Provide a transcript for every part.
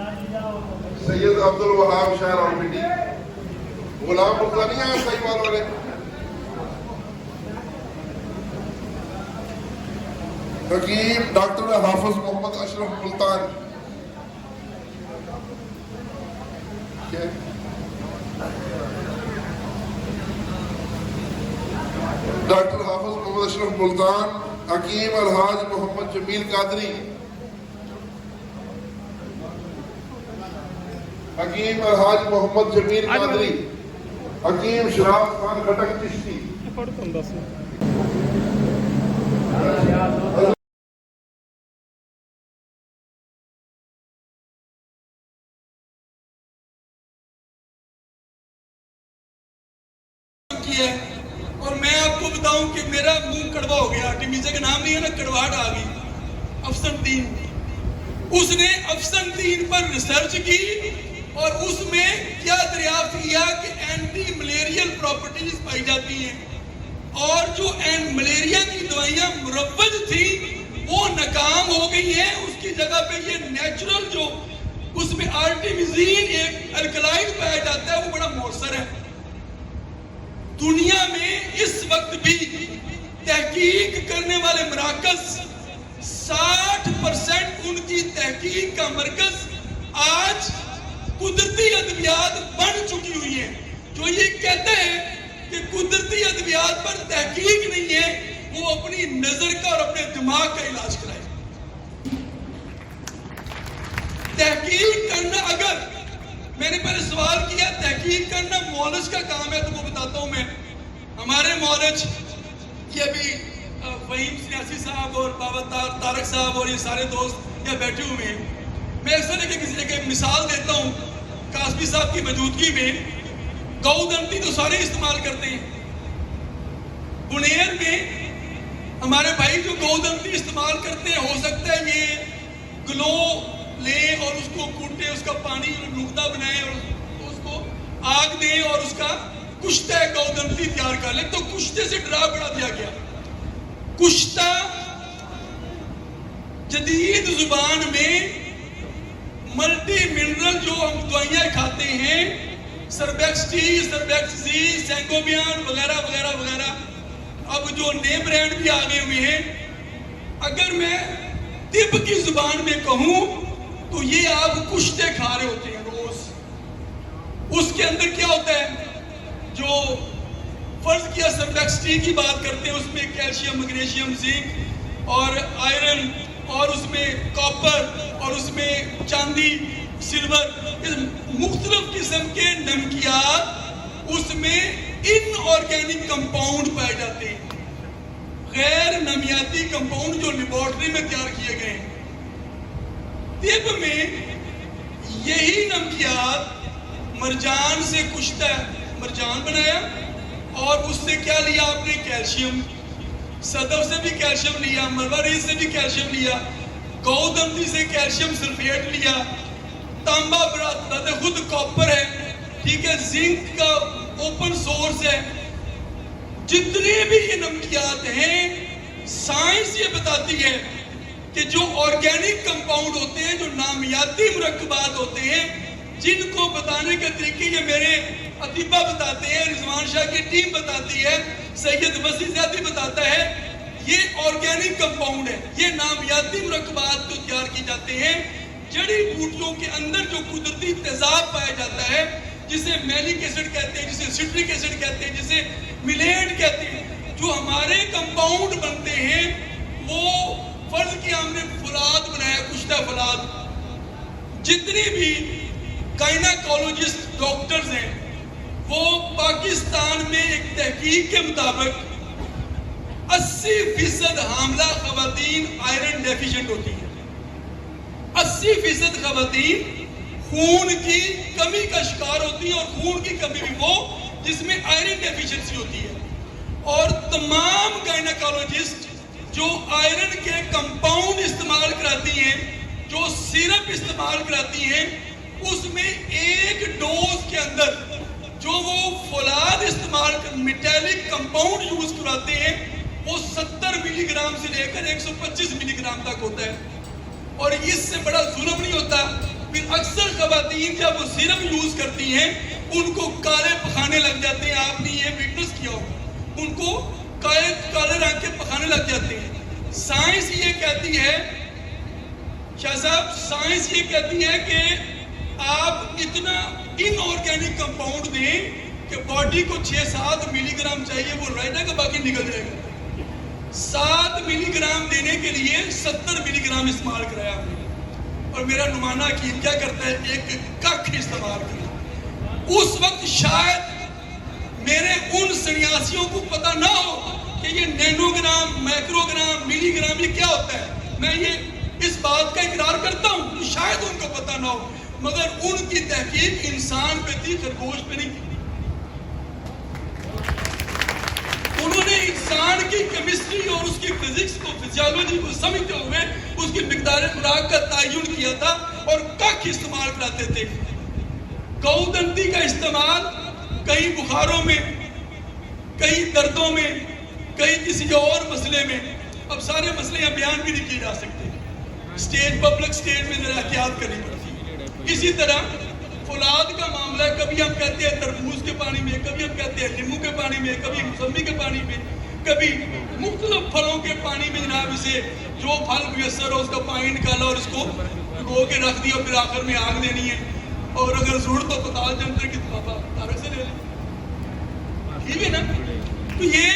سید عبد الوہاب شاہ راولپنڈی، غلام مرزا نہیں آیا صحیح والوں نے، حکیم ڈاکٹر حافظ محمد اشرف ملتان، ڈاکٹر حافظ محمد اشرف ملتان، حکیم الحاج محمد جمیل قادری، حکیم الحاج محمد جمیل قادری، حکیم شراف خان کھٹک چشتی، اور میں آپ کو بتاؤں کہ میرا منہ کڑوا ہو گیا، ٹیمیزے کا نام نہیں ہے نا، کڑواہٹ آ گئی۔ افسر دین، اس نے افسر دین پر ریسرچ کی اور اس میں کیا دریافت کیا کہ اینٹی ملیریل پراپرٹیز پائی جاتی ہیں، اور جو ملیریا کی دوائیاں مروج تھیں وہ ناکام ہو گئی ہیں، اس کی جگہ پہ یہ نیچرل جو اس میں آرٹیمیزین ایک الکلائڈ پایا جاتا ہے وہ بڑا مؤثر ہے۔ دنیا میں اس وقت بھی تحقیق کرنے والے مراکز 60% ان کی تحقیق کا مرکز آج قدرتی ادویات بن چکی ہوئی ہیں۔ جو یہ کہتے ہیں کہ قدرتی ادویات پر تحقیق نہیں ہے، وہ اپنی نظر کا اور اپنے دماغ کا علاج کرائے۔ تحقیق کرنا، اگر میں نے پہلے سوال کیا تحقیق کرنا مولج کا کام ہے، تو وہ بتاتا ہوں میں۔ ہمارے مولج یہ ابھی فہیم سیاسی صاحب اور بابا طارق صاحب اور یہ سارے دوست یہاں بیٹھے ہوئے ہیں۔ میں اس طرح کے کسی ایک مثال دیتا ہوں، قاسمی صاحب کی موجودگی میں گو دنتی تو سارے استعمال کرتے ہیں۔ بنیر میں ہمارے بھائی جو گو دنتی استعمال کرتے ہیں، ہو سکتا ہے یہ گلو لیں اور اس کو کوٹیں، اس کا پانی نقطہ بنائیں اور اس کو آگ دیں اور اس کا کشتہ گو دنتی تیار کر لیں۔ تو کشتے سے ڈرا بڑھا دیا گیا۔ کشتہ جدید زبان میں ملٹی منرل جو ہم دوائیاں کھاتے ہیں، سربیکس ٹی، سربیکس زی، سینگوبیان وغیرہ وغیرہ وغیرہ، اب جو نیم برانڈ بھی آگے ہوئے ہیں، اگر میں طب کی زبان میں کہوں تو یہ آپ کشتے کھا رہے ہوتے ہیں روز۔ اس کے اندر کیا ہوتا ہے؟ جو فرض کیا سربیکس ٹی کی بات کرتے ہیں، اس میں کیلشیم، میگنیشیم، زنک اور آئرن، اور اس میں کاپر، اور اس میں چاندی، سلور، مختلف قسم کے نمکیات، اس میں ان آرگینک کمپاؤنڈ پائے جاتے ہیں، غیر نامیاتی کمپاؤنڈ جو لیبارٹری میں تیار کیے گئے ہیں۔ طب میں یہی نمکیات مرجان سے کشتہ مرجان بنایا، اور اس سے کیا لیا آپ نے؟ کیلشیم، صدف سے بھی کیلشیم لیا، مروارید سے بھی کیلشیم لیا، گو دنتی سے کیلشیم سلفیٹ لیا، تانبا برات خود کاپر ہے، ٹھیک ہے، زنک کا اوپن سورس ہے۔ جتنے بھی یہ نمکیات ہیں، سائنس یہ بتاتی ہے کہ جو آرگینک کمپاؤنڈ ہوتے ہیں، جو نامیاتی مرکبات ہوتے ہیں، جن کو بتانے کے طریقے یہ میرے اطباء بتاتے ہیں، رضوان شاہ کی ٹیم بتاتی ہے، سید وسیع زیادی بتاتا ہے، یہ آرگینک کمپاؤنڈ ہے، یہ نامیاتی مرکبات جو تیار کی جاتے ہیں جڑی بوٹیوں کے اندر، جو قدرتی تیزاب پایا جاتا ہے، جسے میلک ایسڈ کہتے ہیں، جسے سٹرک ایسڈ کہتے ہیں، جسے ملیٹ کہتے ہیں، جو ہمارے کمپاؤنڈ بنتے ہیں، وہ فرض کیا ہم نے فولاد بنایا، کشتہ فولاد۔ جتنی بھی گائناکولوجسٹ ڈاکٹرز ہیں، وہ پاکستان میں ایک تحقیق کے مطابق 80% حاملہ خواتین آئرن ڈیفیشنٹ ہوتی ہیں۔ 80% خواتین خون کی کمی کا شکار ہوتی ہیں، اور خون کی کمی بھی وہ جس میں آئرن ڈیفیشنسی ہوتی ہے۔ اور تمام گائناکولوجسٹ جو آئرن کے کمپاؤنڈ استعمال کراتی ہیں، جو سیرپ استعمال کراتی ہیں، اس میں ایک ڈوز کے اندر جو وہ فولاد استعمال کر میٹیلک کمپاؤنڈ یوز کراتے ہیں، وہ 70 ملی گرام سے لے کر 125 ملی گرام تک ہوتا ہے۔ اور اس سے بڑا ظلم نہیں ہوتا، پھر اکثر خواتین جب وہ سیرم یوز کرتی ہیں ان کو کالے پخانے لگ جاتے ہیں. آپ نے یہ وٹنس کیا ہوگا, ان کو کالے رنگ کے پخانے لگ جاتے ہیں. سائنس یہ کہتی ہے, شاہ صاحب سائنس یہ کہتی ہے کہ آپ اتنا ان آرگینک کمپاؤنڈ دیں کہ باڈی کو 6-7 ملی گرام چاہیے, وہ رائے گا باقی نکل جائے گا. 7 ملی گرام دینے کے لیے 70 ملی گرام استعمال کرایا ہم نے. اور میرا نمائندہ حکیم کیا کرتا ہے, ایک ککھ استعمال کرتا. اس وقت شاید میرے ان سنیاسیوں کو پتہ نہ ہو کہ یہ نینو گرام, مائکرو گرام, ملی گرام یہ کیا ہوتا ہے. میں یہ اس بات کا اقرار کرتا ہوں کہ شاید ان کو پتہ نہ ہو, مگر ان کی تحقیق انسان پہ تھی, خرگوش پہ نہیں تھی. انہوں نے انسان کی کیمسٹری اور اس کی فزکس کو, فزیالوجی کو سمجھتے ہوئے اس کی مقدار خوراک کا تعین کیا تھا اور ککھ استعمال کراتے تھے. گو دنتی کا استعمال کئی بخاروں میں, کئی دردوں میں, کئی کسی اور مسئلے میں. اب سارے مسئلے یہاں بیان بھی نہیں کیے جا سکتے, اسٹیج پبلک اسٹیج میں ذرا احتیاط کرنی پڑتی. اسی طرح فولاد کا معاملہ ہے, کبھی ہم کہتے ہیں تربوز کے پانی میں, کبھی ہم کہتے ہیں لیمو کے پانی میں, کبھی موسمی کے پانی میں, کبھی مختلف پھلوں کے پانی میں. جناب اسے جو پھل میسر ہو اس کا پانی نکالا اور اس کو بھگو کے رکھ دیا, پھر آخر میں آگ دینی ہے, اور اگر ضرورت ہو پتال جمتر کی بابا تارک سے لے لیں. ٹھیک ہے نا. تو یہ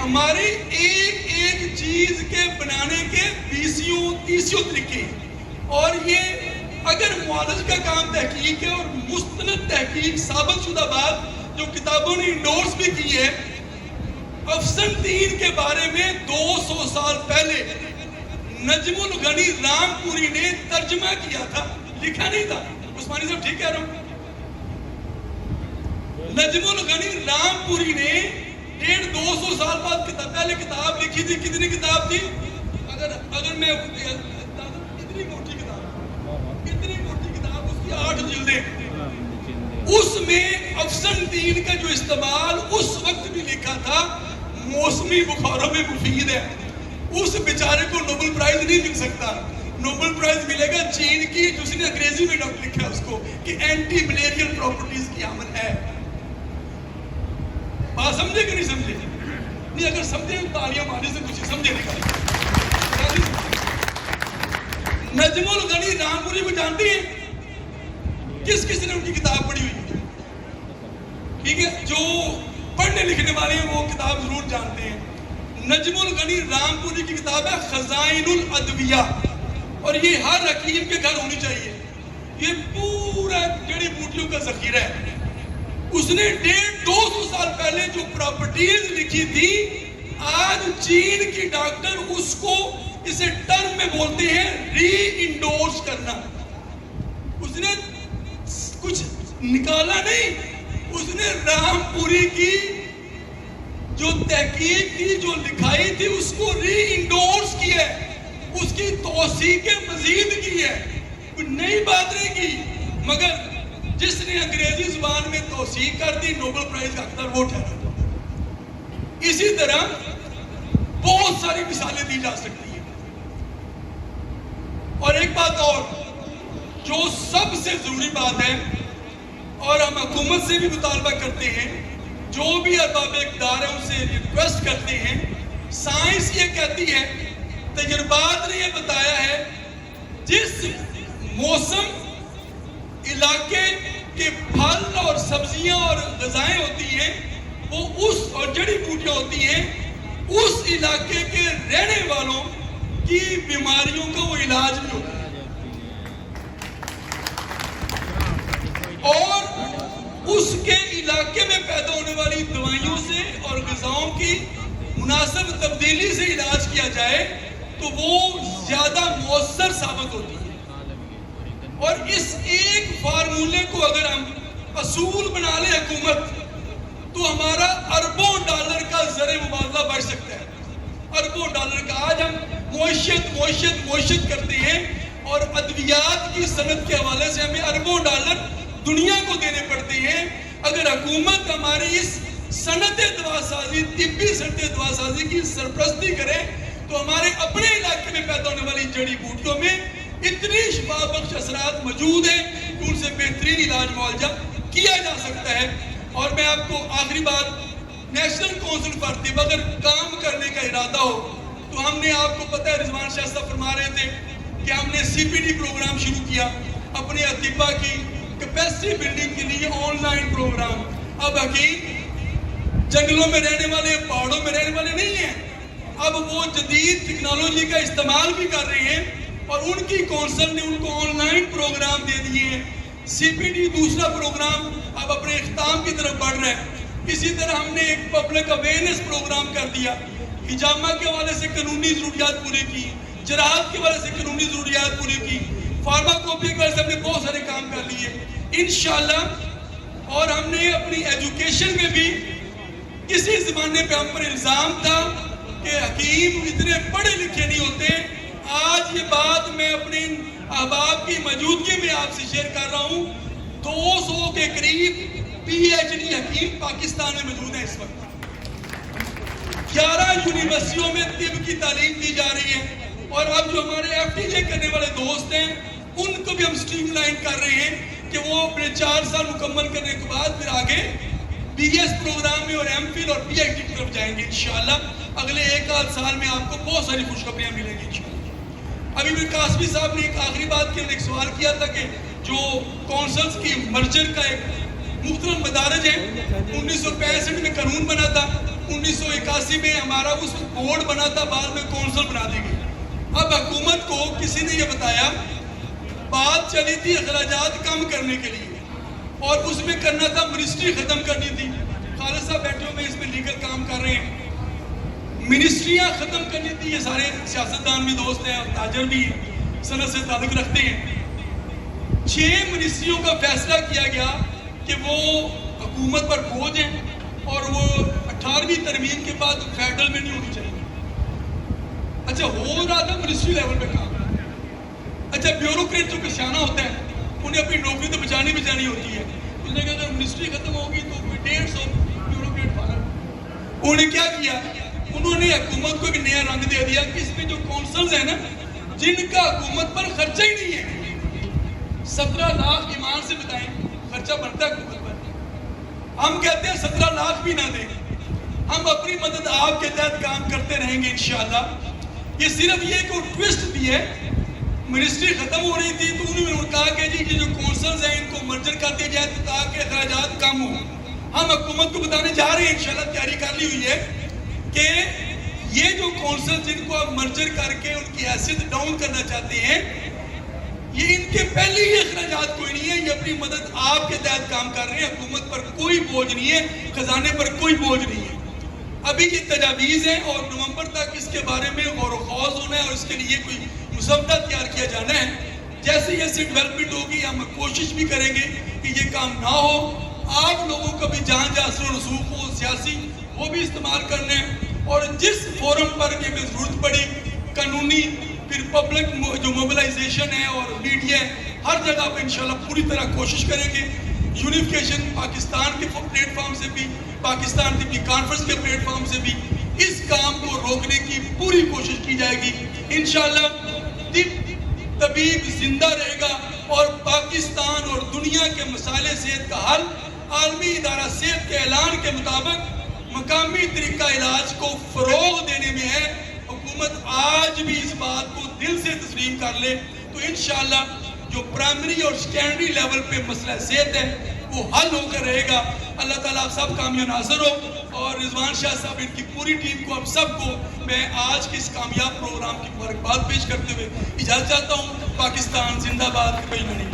ہماری ایک ایک چیز کے بنانے کے 20 طریقے ہیں. اور یہ اگر معالج کا کام تحقیق ہے اور مستند تحقیق ثابت شدہ بات جو کتابوں نے انڈورس بھی کی ہے, افسنتین کے بارے میں 200 سال پہلے نجم الغنی رام پوری نے ترجمہ کیا تھا, لکھا نہیں تھا. عثمانی صاحب ٹھیک کہہ رہا ہوں. نجم الغنی رام پوری نے 150-200 سال بعد پہلے کتاب لکھی تھی. کتنی کتاب تھی؟ اگر میں اتنی موٹی کتاب, اس کی 8 جلدیں. اس میں افسنتین کا جو استعمال اس وقت بھی لکھا تھا موسمی بخاروں میں مفید ہے. اس بیچارے کو نوبل پرائز نہیں مل سکتا. نوبل پرائز ملے گا چین کی, جس نے انگریزی میں لکھا اس کو کہ اینٹی ملیریل پراپرٹیز کی عمل ہے. بات سمجھے کہ نہیں سمجھے؟ نہیں, اگر سمجھے تو تالیاں مارنے سے کچھ سمجھے نہیں. نجم الغنی رام پوری کو جانتی ہیں؟ کس کس نے ان کی کتاب پڑھی ہوئی ہے؟ ٹھیک ہے, جو پڑھنے لکھنے والے ہیں وہ کتاب ضرور جانتے ہیں. نجم الغنی رام پوری کی کتاب ہے خزائن الادویہ, اور یہ ہر حکیم کے گھر ہونی چاہیے. یہ پورا جڑی بوٹیوں کا ذخیرہ ہے. اس نے 150-200 سال پہلے جو پراپرٹیز لکھی تھی, آج چین کی ڈاکٹر اس کو اسے ٹرم میں بولتے ہیں ری انڈورس کرنا. اس نے کچھ نکالا نہیں, اس نے رام پوری کی جو تحقیق تھی, جو لکھائی تھی, اس کو ری انڈورس کیا ہے, اس کی توثیق مزید کی ہے. کوئی نئی بات نہیں کی, مگر جس نے انگریزی زبان میں توثیق کر دی نوبل پرائز کا حقدار وہ ٹھہرا. اسی طرح بہت ساری مثالیں دی جا سکتی ہیں. اور ایک بات اور جو سب سے ضروری بات ہے, اور ہم حکومت سے بھی مطالبہ کرتے ہیں, جو بھی ارباب اقتدار ہیں ان سے ریکویسٹ کرتے ہیں, سائنس یہ کہتی ہے, تجربات نے یہ بتایا ہے, جس موسم علاقے کے پھل اور سبزیاں اور غذائیں ہوتی ہیں وہ اس, اور جڑی بوٹیاں ہوتی ہیں, اس علاقے کے رہنے والوں کی بیماریوں کا وہ علاج بھی ہوتا ہے. اور اس کے علاقے میں پیدا ہونے والی دوائیوں سے اور غذاؤں کی مناسب تبدیلی سے علاج کیا جائے تو وہ زیادہ مؤثر ثابت ہوتی ہے. اور اس ایک فارمولے کو اگر ہم اصول بنا لیں حکومت, تو ہمارا اربوں ڈالر کا زر مبادلہ بڑھ سکتا ہے. اربوں ڈالر کا. آج ہم معیشت کرتے ہیں, اور ادویات کی صنعت کے حوالے سے ہمیں اربوں ڈالر دنیا کو دینے پڑتے ہیں. اگر حکومت ہماری اس صنعت دوا سازی, طبی صنعت دوا سازی کی سرپرستی کرے, تو ہمارے اپنے علاقے میں پیدا ہونے والی جڑی بوٹیوں میں اتنی شفا بخش اثرات موجود ہیں بہترین علاج معالجہ کیا جا سکتا ہے. اور میں آپ کو آخری بات, نیشنل کونسل پر طب اگر کام کرنے کا ارادہ ہو تو ہم نے, آپ کو پتہ ہے رضوان شاہ صاحب فرما رہے تھے کہ ہم نے CPD پروگرام شروع کیا اپنے اطباء کی کیپیسٹی بلڈنگ کے لیے آن لائن پروگرام. اب حکیم جنگلوں میں رہنے والے, پہاڑوں میں رہنے والے نہیں ہیں, اب وہ جدید ٹیکنالوجی کا استعمال بھی کر رہے ہیں اور ان کی کونسل نے ان کو آن لائن پروگرام دے دیے ہیں. CPD دوسرا پروگرام اب اپنے اختتام کی طرف بڑھ رہا ہے. اسی طرح ہم نے ایک پبلک اویئرنیس پروگرام کر دیا, حجامہ کے حوالے سے قانونی ضروریات پوری کی, جراحت کے حوالے سے قانونی ضروریات پوری کی, فارماکوپی کے حوالے سے ہم نے بہت سارے کام کر لیے انشاءاللہ. اور ہم نے اپنی ایجوکیشن میں بھی, کسی زمانے پہ ہم پر الزام تھا کہ حکیم اتنے پڑھے لکھے نہیں ہوتے, آج یہ بات میں اپنے احباب کی موجودگی میں آپ سے شیئر کر رہا ہوں. 200 کے قریب PhD حکیم پاکستان میں موجود ہیں اس وقت. 11 یونیورسٹیوں میں طب کی تعلیم دی جا رہی ہے. اور اب جو ہمارے FTJ کرنے والے دوست ہیں ان کو بھی ہم سٹریم لائن کر رہے ہیں کہ وہ اپنے 4 سال مکمل کرنے کے بعد پھر آگے BS پروگرام میں اور MPhil اور PhD کی طرف جائیں گے انشاءاللہ. اگلے 1 سال میں آپ کو بہت ساری خوشخبریاں ملیں گی انشاءاللہ. ابھی بھی قاسمی صاحب نے ایک آخری بات کے ایک سوال کیا تھا کہ جو کونسلز کی مرجر کا ایک مختلف مدارج ہے, 1965 میں قانون بنا تھا, 1981 میں ہمارا اس بورڈ بنا تھا, بعد میں کونسل بنا دی گئی. اب حکومت کو کسی نے یہ بتایا, بات چلی تھی اخراجات کم کرنے کے لیے اور اس میں کرنا تھا منسٹری ختم کرنی تھی. خالد صاحب بیٹھے ہوئے اس میں لیگل کام کر رہے ہیں, منسٹریاں ختم کرنی تھی. یہ سارے سیاستدان بھی دوست ہیں اور تاجر بھی صنعت سے تعلق رکھتے ہیں. 6 منسٹریوں کا فیصلہ کیا گیا کہ وہ حکومت پر بوجھ ہیں اور وہ 18ویں ترمیم کے بعد فیڈرل میں نہیں ہونی چاہیے. اچھا ہو رہا تھا منسٹری لیول پہ کام. اچھا بیوروکریٹ جو کسانہ ہوتا ہے انہیں اپنی نوکری تو بچانی ہوتی ہے. اس نے کہا اگر منسٹری ختم ہوگی تو 150 بیوروکریٹ فارغ. انہوں نے کیا کیا, انہوں نے حکومت کو ایک نیا رنگ دے دیا کہ اس میں جو کونسلز ہیں نا جن کا حکومت پر خرچہ ہی نہیں ہے, 17 لاکھ ایمان سے بتائیں خرچہ بنتا ہے حکومت پر. ہم کہتے ہیں 17 لاکھ بھی نہ دیں, ہم اپنی مدد آپ کے تحت کام کرتے رہیں گے انشاءاللہ. یہ صرف یہ کہ ٹوسٹ بھی ہے, منسٹری ختم ہو رہی تھی تو انہوں نے کہا کہ جی جو کونسلز ہیں ان کو مرجر کر دیا جائے تاکہ اخراجات کم ہوں. ہم حکومت کو بتانے جا رہے ہیں انشاءاللہ, تیاری کر لی ہوئی ہے کہ یہ جو کونسل جن کو آپ مرجر کر کے ان کی حیثیت ڈاؤن کرنا چاہتے ہیں, یہ ان کے پہلے ہی اخراجات کوئی نہیں ہے, یہ اپنی مدد آپ کے تحت کام کر رہے ہیں. حکومت پر کوئی بوجھ نہیں ہے, خزانے پر کوئی بوجھ نہیں ہے. ابھی یہ تجاویز ہیں اور نومبر تک اس کے بارے میں غور و خوض ہونا ہے اور اس کے لیے کوئی مسودہ تیار کیا جانا ہے. جیسے یہ ڈیولپمنٹ ہوگی ہم کوشش بھی کریں گے کہ یہ کام نہ ہو. آپ لوگوں کا بھی جہاں جہاں اثر و رسوخ ہو سیاسی وہ بھی استعمال کرنا ہے, اور جس فورم پر یہ ضرورت پڑی قانونی پھر پبلک جو موبلائزیشن ہے اور میڈیا ہے ہر جگہ پہ انشاءاللہ پوری طرح کوشش کریں گے. یونیفیکیشن پاکستان کے پلیٹ فارم سے بھی, پاکستان طبی کانفرنس کے پلیٹ فارم سے بھی اس کام کو روکنے کی پوری کوشش کی جائے گی انشاءاللہ. طبیب زندہ رہے گا اور پاکستان اور دنیا کے مسائل صحت کا حل عالمی ادارہ صحت کے اعلان کے مطابق مقامی طریقہ علاج کو فروغ دینے میں ہے. حکومت آج بھی اس بات کو دل سے تسلیم کر لے تو انشاءاللہ جو پرائمری اور سیکنڈری لیول پہ مسئلہ صحت ہے وہ حل ہو کر رہے گا. اللہ تعالیٰ آپ سب کامیاب ناصر ہو, اور رضوان شاہ صاحب ان کی پوری ٹیم کو آپ سب کو میں آج کے اس کامیاب پروگرام کی مبارکباد پیش کرتے ہوئے اجازت چاہتا ہوں. پاکستان زندہ باد. کوئی نہیں.